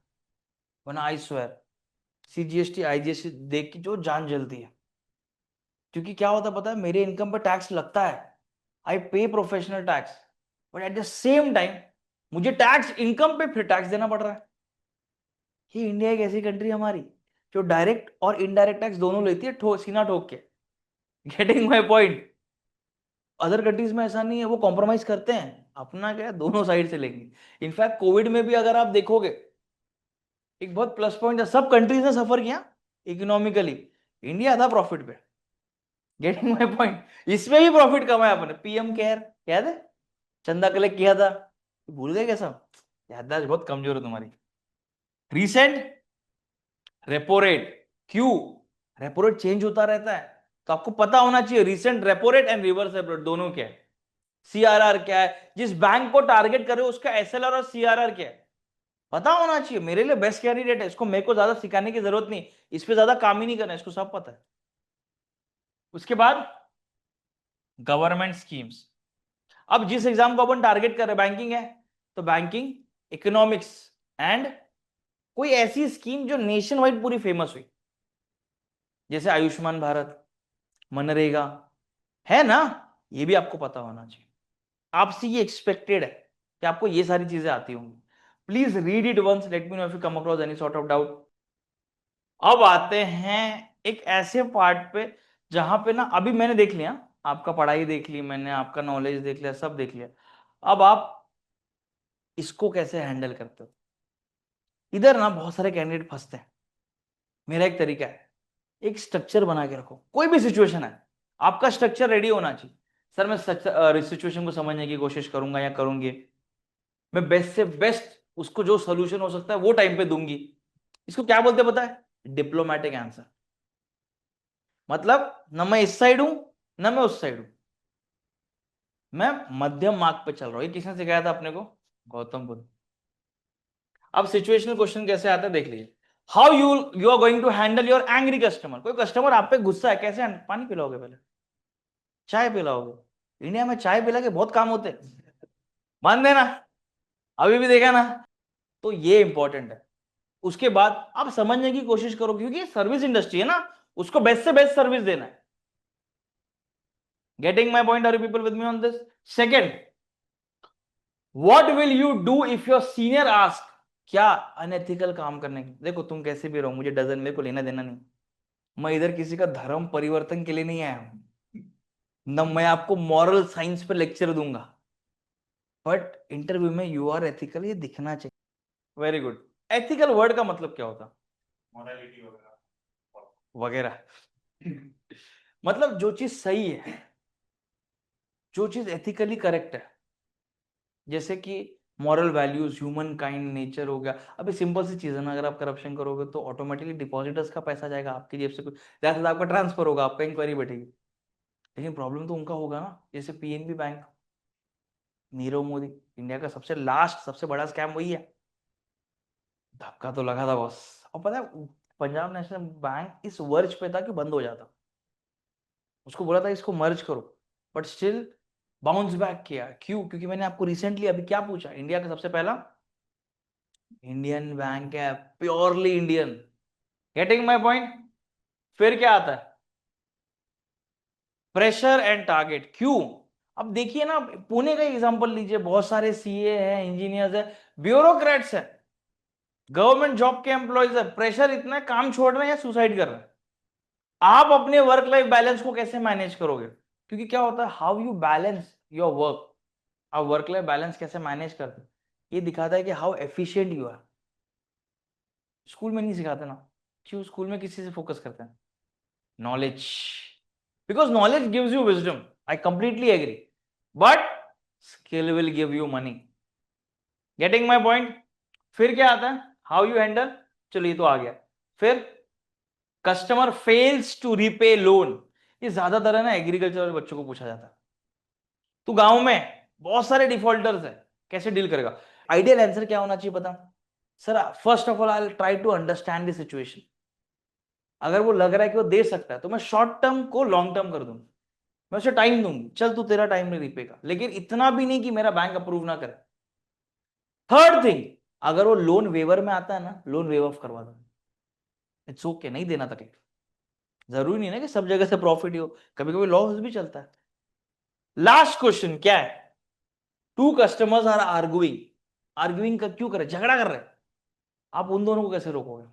Speaker 1: वरना आई स्वेयर सीजीएसटी आईजीएसटी देख के जो जान जलती है। क्योंकि क्या होता है पता है, मेरे इनकम पर टैक्स लगता है, आई पे professional tax, but at the same time मुझे टैक्स इनकम पे फिर टैक्स देना पड़ रहा है। ये इंडिया एक ऐसी कंट्री हमारी जो डायरेक्ट और इनडायरेक्ट टैक्स दोनों लेती है, सीना ठोक के। Getting my point? Other countries में ऐसा नहीं है, वो कॉम्प्रोमाइज करते हैं, अपना क्या है, दोनों साइड से लेंगे। इनफैक्ट कोविड में भी अगर आप देखोगे, एक बहुत प्लस पॉइंट है, सब कंट्रीज ने सफर किया इकोनॉमिकली, इंडिया था प्रॉफिट पे। Getting my point? इसमें भी प्रॉफिट कमाया अपने, पीएम केयर याद है, चंदा कलेक्ट किया था, भूल गए क्या सब? याददाश्त बहुत कमजोर है तुम्हारी। रिसेंट रेपो रेट, क्यों? रेपो रेट चेंज होता रहता है, तो आपको पता होना चाहिए recent repo rate and reverse repo rate दोनों क्या है, सीआरआर क्या है, जिस बैंक को टारगेट कर रहे हो उसका एसएलआर और सीआरआर क्या है, पता होना चाहिए। मेरे लिए बेस्ट कैंडिडेट है, इसको मेरे को ज्यादा सिखाने की जरूरत नहीं, इस पे ज्यादा काम ही नहीं करना, इसको सब पता है। उसके बाद गवर्नमेंट स्कीम्स। अब जिस एग्जाम को अपन टारगेट कर रहे हैं बैंकिंग है, तो बैंकिंग, इकोनॉमिक्स एंड कोई ऐसी स्कीम जो नेशन वाइड पूरी फेमस हुई, जैसे आयुष्मान भारत, मनरेगा, है ना, ये भी आपको पता होना चाहिए। आपसे ये एक्सपेक्टेड है कि आपको ये सारी चीजें आती होंगी। Please read it once, let me know if you come across any sort of doubt. अब आते हैं एक ऐसे पार्ट पे जहां पे ना, अभी मैंने देख लिया आपका पढ़ाई देख ली मैंने, आपका नॉलेज देख लिया, सब देख लिया। अब आप इसको कैसे हैंडल करते हो? इधर ना बहुत सारे कैंडिडेट फंसते हैं। मेरा एक तरीका है, एक स्ट्रक्चर बना के रखो, कोई भी सिचुएशन है आपका स्ट्रक्चर रेडी होना चाहिए। सर मैं सिचुएशन को समझने की कोशिश करूंगा या करूंगी, मैं बेस्ट से बेस्ट उसको जो सोल्यूशन हो सकता है वो टाइम पे दूंगी। इसको क्या बोलते हैं पता है? Diplomatic answer. मतलब न मैं इस साइड हूं न मैं उस साइड हूं, मैं मध्यम मार्ग पे चल रहा हूं। ये किसने सिखाया था अपने को? गौतम बुद्ध। अब सिचुएशनल क्वेश्चन कैसे आता है देख लीजिए। How you are going to handle your angry customer. कोई कस्टमर आप पे गुस्सा है, कैसे पानी पिलाओगे? पहले चाय पिलाओगे? इंडिया में चाय पिला के बहुत काम होते हैं, मान देना, अभी भी देखा ना। तो ये इंपॉर्टेंट है। उसके बाद आप समझने की कोशिश करो, क्योंकि सर्विस इंडस्ट्री है ना, उसको बेस्ट से बेस्ट सर्विस देना है। Getting my point? Are you people with me on this? Second, what will you do if your senior ask? क्या अनएथिकल काम करने की, देखो तुम कैसे भी रहो, मुझे डजन, मेरे को लेना देना नहीं। मैं इधर किसी का धर्म परिवर्तन के लिए नहीं आया हूं, न मैं आपको मॉरल साइंस पे लेक्चर दूंगा, बट इंटरव्यू में यू आर एथिकल ये दिखना चाहिए। Very good. एथिकल वर्ड का मतलब क्या होता? मोरालिटी वगैरह वगैरह। मतलब जो चीज सही है, जो चीज एथिकली करेक्ट है, जैसे कि moral values, human kind nature हो गया। अभी सिंपल सी चीज है ना, अगर आप करप्शन करोगे तो ऑटोमेटिकली डिपॉजिटर्स का पैसा जाएगा आपकी जेब से, कुछ ज्यादा आपका ट्रांसफर होगा, आपका इंक्वायरी बैठेगी। लेकिन प्रॉब्लम तो उनका होगा ना, जैसे PNB bank, Nirav Modi, India का सबसे लास्ट सबसे बड़ा स्कैम वही है। धक्का तो लगा था बॉस। और पता है पंजाब नेशनल बैंक इस वर्ज पे था कि बंद हो जाता, उसको बोला था इसको मर्ज करो, बट स्टिल बाउंस बैक किया। क्यों? क्योंकि मैंने आपको रिसेंटली अभी क्या पूछा, इंडिया का सबसे पहला इंडियन बैंक है, purely Indian. Getting my point? फिर क्या आता है? Pressure and target. क्यों? अब देखिए ना, पुणे का एग्जांपल लीजिए, बहुत सारे सीए हैं, इंजीनियर्स है, ब्यूरोक्रेट्स है, गवर्नमेंट जॉब के एम्प्लॉयज है, प्रेशर इतना है, काम छोड़ रहे हैं या सुसाइड कर रहे हैं। आप अपने वर्क लाइफ बैलेंस को कैसे मैनेज करोगे? क्योंकि क्या होता है, how you balance your work, आप वर्क लाइफ बैलेंस कैसे मैनेज करते हैं, ये दिखाता है कि how efficient you are. School में नहीं सिखाते ना। क्यों? स्कूल में किसी से फोकस करते हैं? Knowledge, because knowledge gives you wisdom, I completely agree, but skill will give you money. Getting my point? फिर क्या आता है? हाउ यू हैंडल, चलो ये तो आ गया। फिर customer fails to repay loan, ये ज्यादातर है ना एग्रीकल्चर वाले बच्चों को पूछा जाता है। तो गांव में बहुत सारे डिफॉल्टर्स है, कैसे डील करेगा? आइडियल आंसर क्या होना चाहिए पता? Sir first of all I try to understand the situation. अगर वो लग रहा है कि वो दे सकता है तो मैं शॉर्ट टर्म को लॉन्ग टर्म कर दूंगा, मैं उसे टाइम दूंगी, चल तू तेरा टाइम नहीं रीपे का, लेकिन इतना भी नहीं कि मेरा बैंक अप्रूव ना करे। थर्ड थिंग, अगर वो लोन वेवर में आता है ना, लोन वेव ऑफ करवा दो, इट्स ओके, नहीं देना तकलीफ। जरूरी नहीं ना कि सब जगह से प्रॉफिट ही हो, कभी कभी लॉस भी चलता है। लास्ट क्वेश्चन क्या है? Two customers are arguing, arguing का क्यों करे, झगड़ा कर रहे हैं, आप उन दोनों को कैसे रोकोगे?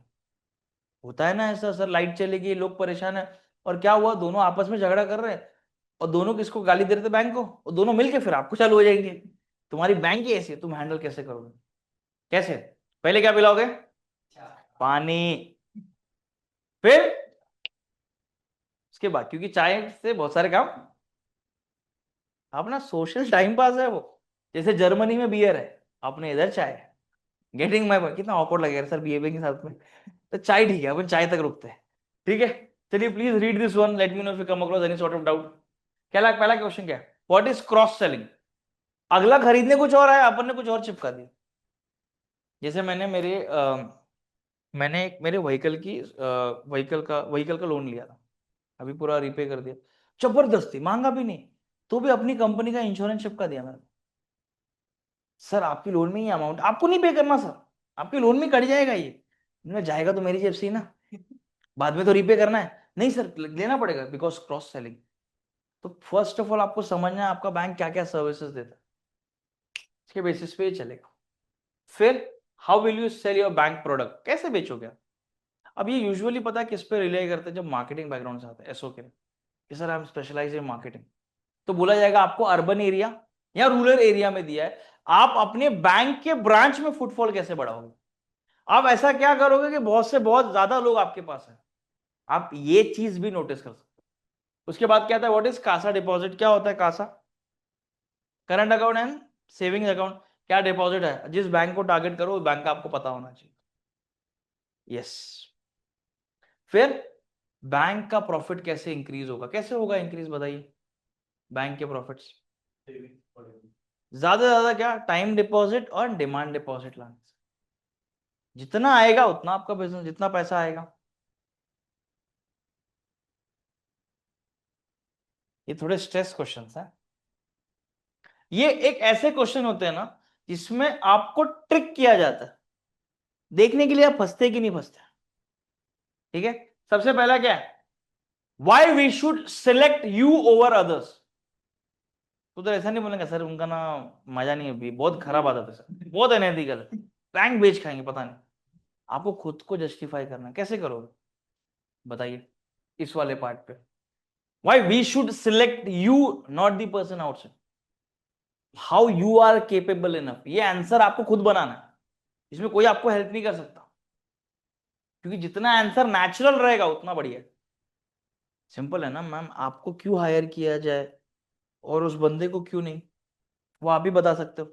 Speaker 1: होता है ना ऐसा, सर लाइट चलेगी, लोग परेशान है, और क्या हुआ, दोनों आपस में झगड़ा कर रहे हैं, और दोनों किसको गाली दे रहे थे, बैंक को, और दोनों मिलके फिर आपको चालू हो जाएंगे। तुम्हारी बैंक ही ऐसी है, तुम हैंडल कैसे करोगे? कैसे? पहले क्या पिलाओगे? पानी। फिर उसके बाद, क्योंकि चाय से बहुत सारे काम, अपना सोशल टाइम पास है वो। जैसे जर्मनी में बियर है, अपने इधर चाय है। Getting my point? कितना ऑकवर्ड लगेगा सर बिहेविंग के साथ में। तो चाय ठीक है, अपन चाय तक रुकते हैं। ठीक है, चलिए please read this one, late me know if you come across any sort of doubt. क्या पहला क्वेश्चन क्या है? What is cross selling? अगला खरीदने कुछ और आया, अपन ने कुछ और चिपका दिया। जैसे मैंने एक मेरे व्हीकल का लोन लिया था, अभी पूरा रीपे कर दिया, जबरदस्ती, महंगा भी नहीं, तो भी अपनी कंपनी का इंश्योरेंस चिपका दिया मैंने। सर आपकी लोन में ही अमाउंट आपको नहीं पे करना सर, आपके लोन में कट जाएगा ये। जाएगा तो मेरी जेब से ही ना, बाद में तो रीपे करना है। नहीं सर लेना पड़ेगा, बिकॉज क्रॉस सेलिंग। तो फर्स्ट ऑफ ऑल आपको समझना है आपका बैंक क्या क्या सर्विसेज देता है, इसके बेसिस पे चलेगा। फिर how will you sell your bank product, कैसे बेचोगे? अब ये यूजुअली पता है किस पे रिले करते हैं, जब मार्केटिंग बैकग्राउंड से आता है, एसओ के कि sir I am specialise in marketing, तो बोला जाएगा आपको अर्बन एरिया या रूरल एरिया में दिया है, आप अपने बैंक के ब्रांच में फुटफॉल कैसे बढ़ाओगे? आप ऐसा क्या करोगे कि बहुत से बहुत ज्यादा लोग आपके पास है, आप ये चीज भी नोटिस कर सकते हो। उसके बाद क्या आता है, व्हाट इज कासा डिपॉजिट? क्या होता है CASA? Current account and savings account. क्या डिपॉजिट है? जिस बैंक को टारगेट करो उस बैंक का आपको पता होना चाहिए। यस। फिर बैंक का प्रॉफिट कैसे इंक्रीज होगा, कैसे होगा इंक्रीज, बताइए? बैंक के प्रॉफिट्स ज्यादा से ज्यादा क्या, टाइम डिपॉजिट और डिमांड डिपॉजिट लाने से। जितना आएगा उतना आपका बिजनेस, जितना पैसा आएगा। ये थोड़े स्ट्रेस क्वेश्चंस हैं, ये एक ऐसे क्वेश्चन होते हैं ना जिसमें आपको ट्रिक किया जाता है, देखने के लिए आप फंसते कि नहीं फंसते। ठीक है, सबसे पहला क्या है, why we should select you over others. तो ऐसा नहीं बोलेंगे सर उनका ना मजा नहीं है, अभी बहुत खराब आदत है सर, बहुत अनएथिकल है, बैंक बेच खाएंगे पता नहीं। आपको खुद को जस्टिफाई करना है, कैसे करोगे बताइए इस वाले पार्ट पे? Why we should select you, not the person outside, how you are capable enough, ये आंसर आपको खुद बनाना है, इसमें कोई आपको हेल्प नहीं कर सकता, क्योंकि जितना आंसर नेचुरल रहेगा उतना बढ़िया है। सिंपल है ना मैम, आपको क्यों हायर किया जाए और उस बंदे को क्यों नहीं, वो आप ही बता सकते हो,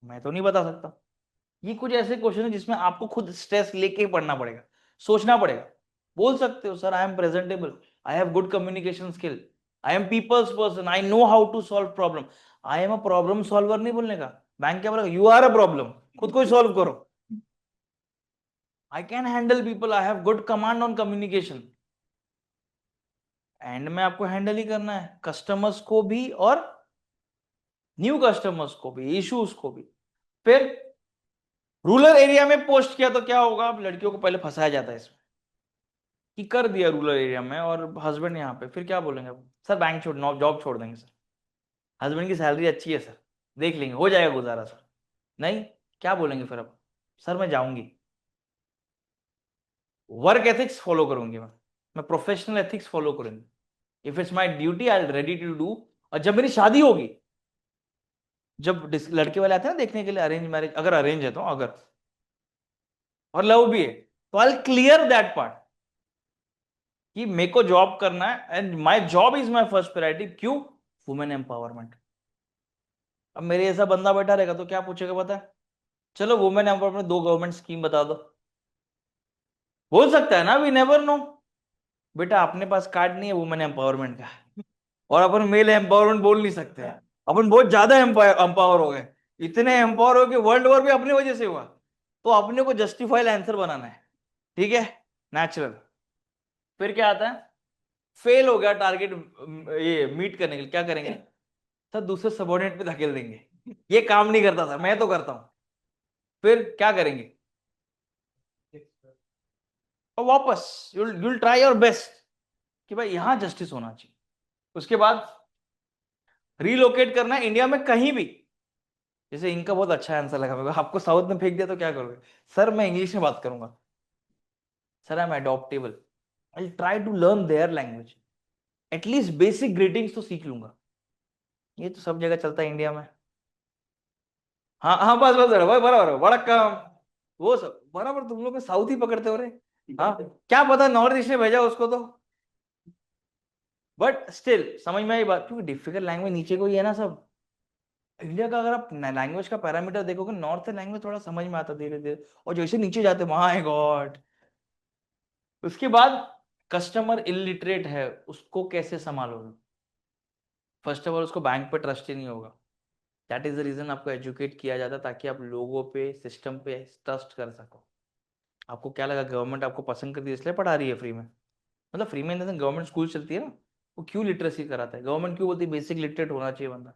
Speaker 1: मैं तो नहीं बता सकता। ये कुछ ऐसे क्वेश्चन है जिसमें आपको खुद स्ट्रेस लेके पढ़ना पड़ेगा, सोचना पड़ेगा। बोल सकते हो sir I am presentable, I have good communication skill, I am people's person, I know how to solve problem. I am a problem solver नहीं बोलने का, बैंक क्या बोलेगा, यू आर अ प्रॉब्लम, खुद को ही सॉल्व करो। I can handle people, I have good command on communication. And में आपको हैंडल ही करना है कस्टमर्स को भी और न्यू कस्टमर्स को भी, इश्यूज को भी। फिर रूरल एरिया में पोस्ट किया तो क्या होगा, अब लड़कियों को पहले फंसाया जाता है इसमें कि कर दिया रूरल एरिया में और हस्बैंड यहाँ पे, फिर क्या बोलेंगे अब, सर बैंक छोड़, जॉब छोड़ देंगे सर, हस्बैंड की सैलरी अच्छी है सर, देख लेंगे हो जाएगा गुजारा सर। नहीं, क्या बोलेंगे फिर अब, सर मैं जाऊंगी, वर्क एथिक्स फॉलो करूंगी मैं प्रोफेशनल एथिक्स फॉलो करूंगी, if it's my duty I ready to do. और जब मेरी शादी होगी, जब लड़के वाले आते हैं ना देखने के लिए अरेंज मैरिज, अगर अरेंज है तो, अगर और लव भी है, तो आई क्लियर दैट पार्ट कि मेरे को जॉब करना है and my job is my first priority. क्यों? Women empowerment. अब मेरे ऐसा बंदा बैठा रहेगा तो क्या पूछेगा पता है, चलो वुमेन एम्पावरमेंट दो गवर्नमेंट स्कीम बता दो, बोल सकता है ना, वी नेवर नो। बेटा अपने पास कार्ड नहीं है वुमेन एम्पावरमेंट का, और अपन मेल एम्पावरमेंट बोल नहीं सकते हैं। अपन बहुत ज्यादा एम्पावर हो गए, इतने एम्पावर हो कि वर्ल्ड वॉर भी अपनी वजह से हुआ। तो अपने को जस्टिफाइड आंसर बनाना है, ठीक है, नेचुरल। फिर क्या आता है, फेल हो गया टारगेट ये मीट करने के लिए, क्या करेंगे सर, दूसरे सबऑर्डिनेट पे धकेल देंगे, ये काम नहीं करता सर, मैं तो करता हूं। फिर क्या करेंगे, और वापस यूल ट्राई योर बेस्ट कि भाई यहां जस्टिस होना चाहिए। उसके बाद रीलोकेट करना है इंडिया में कहीं भी। जैसे इनका बहुत अच्छा आंसर लगा मेरे को, आपको साउथ में फेंक दिया तो क्या करोगे, सर मैं इंग्लिश में बात करूंगा, sir I am adaptable, I try to learn their language, at least basic greetings तो सीख लूंगा। ये तो सब जगह चलता है इंडिया में। हाँ हाँ, बस बस बराबर बराबर, बड़ा काम, वो सब बराबर, तुम लोग साउथ ही पकड़ते हो रे। हाँ, क्या पता नॉर्थ ईस्ट ने भेजा उसको तो, बट स्टिल समझ में आई बात, क्योंकि डिफिकल्ट लैंग्वेज नीचे को ही है ना सब। इंडिया का अगर आप लैंग्वेज का पैरामीटर देखोगे, नॉर्थ लैंग्वेज थोड़ा समझ में आता धीरे धीरे, और जैसे नीचे जाते माय गॉड। उसके बाद कस्टमर इलिटरेट है, उसको कैसे संभालोगे। फर्स्ट ऑफ ऑल उसको बैंक पे ट्रस्ट ही नहीं होगा, दैट इज द रीजन आपको एजुकेट किया जाता है, ताकि आप लोगों पे सिस्टम पे ट्रस्ट कर सको। आपको क्या लगा गवर्नमेंट आपको पसंद करती है इसलिए पढ़ा रही है फ्री में, मतलब फ्री में गवर्नमेंट स्कूल चलती है ना, वो क्यों लिटरेसी कराता है, गवर्नमेंट क्यों बोलती है बेसिक लिटरेट होना चाहिए बंदा,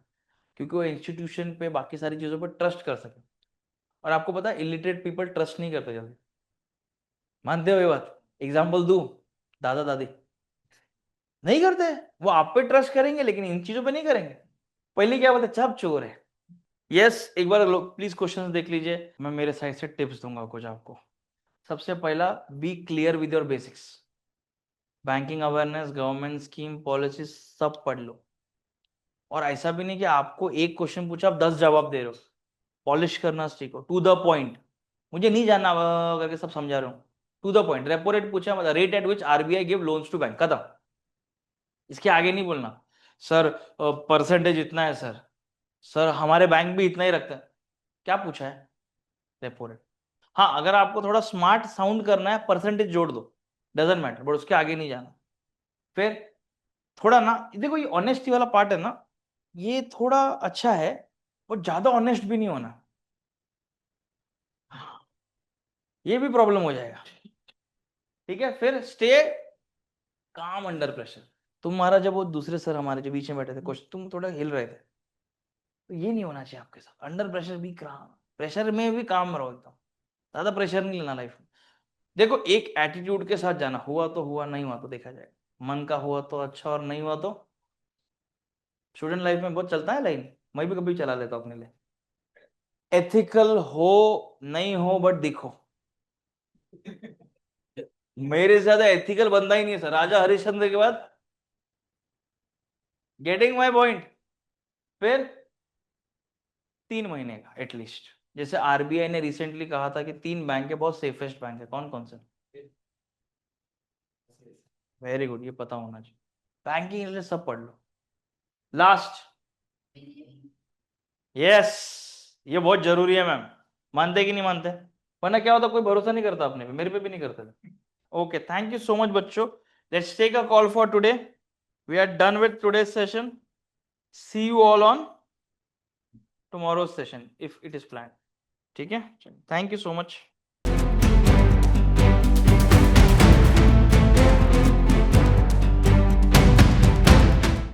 Speaker 1: क्योंकि वो इंस्टीट्यूशन पे बाकी सारी चीजों पर ट्रस्ट कर सके। और आपको पता है इलिटरेट पीपल ट्रस्ट नहीं करते जल्दी, मानते हो ये बात, एग्जाम्पल दू, दादा दादी नहीं करते, वो आप पे ट्रस्ट करेंगे लेकिन इन चीजों पे नहीं करेंगे। पहले क्या बोलते सब चोर है। यस, एक बार प्लीज क्वेश्चन देख लीजिए, मैं मेरे साइड से टिप्स दूंगा कुछ आपको। सबसे पहला, be clear with your basics, banking awareness, government scheme, policy सब पढ़ लो। और ऐसा भी नहीं कि आपको एक क्वेश्चन पूछा आप 10 जवाब दे रहे हो, पॉलिश करना सीखो, टू द पॉइंट, मुझे नहीं जानना करके सब समझा रहा हूँ, to the point. Repo rate पूछा, मतलब rate at which RBI give loans to bank, खत्म। इसके आगे नहीं बोलना, सर परसेंटेज इतना है सर, सर हमारे बैंक भी इतना ही रखता है, क्या पूछा है, रेपो रेट। हाँ, अगर आपको थोड़ा स्मार्ट साउंड करना है परसेंटेज जोड़ दो, डजेंट मैटर, बट उसके आगे नहीं जाना। फिर थोड़ा ना, देखो ये ऑनेस्टी वाला पार्ट है ना, ये थोड़ा अच्छा है, और ज्यादा ऑनेस्ट भी नहीं होना, ये भी प्रॉब्लम हो जाएगा, ठीक है। फिर स्टे काम अंडर प्रेशर। तुम्हारा जब वो दूसरे सर हमारे जो बीच में बैठे थे कुछ, तुम थोड़ा हिल रहे थे, तो ये नहीं होना चाहिए आपके साथ, अंडर प्रेशर भी काम, प्रेशर में भी काम रहो एकदम, ज्यादा प्रेशर नहीं लेना लाइफ में। देखो एक एटीट्यूड के साथ जाना, हुआ तो हुआ, नहीं हुआ तो देखा जाएगा, मन का हुआ तो अच्छा, और नहीं हुआ तो, स्टूडेंट लाइफ में बहुत चलता है लाइन, मैं भी कभी चला लेता हूँ अपने लिए। एथिकल हो नहीं हो बट दिखो, मेरे से ज्यादा एथिकल बंदा ही नहीं है सर, राजा हरिश्चंद्र के बाद। Getting my point. फिर 3 महीने का एटलीस्ट, जैसे आरबीआई ने रिसेंटली कहा था कि 3 बैंक है बहुत सेफेस्ट बैंक है, कौन कौन से, वेरी गुड, ये पता होना चाहिए, बैंकिंग रिलेटेड सब पढ़ लो। लास्ट, यस, ये बहुत जरूरी है मैम, मानते कि नहीं मानते, वरना क्या होता कोई भरोसा नहीं करता अपने पे, मेरे पे भी नहीं करते थे। Okay, thank you so much बच्चों, let's take a call for today, we are done with today session, see you all on tomorrow session if it is plan, ठीक है, थैंक यू सो मच।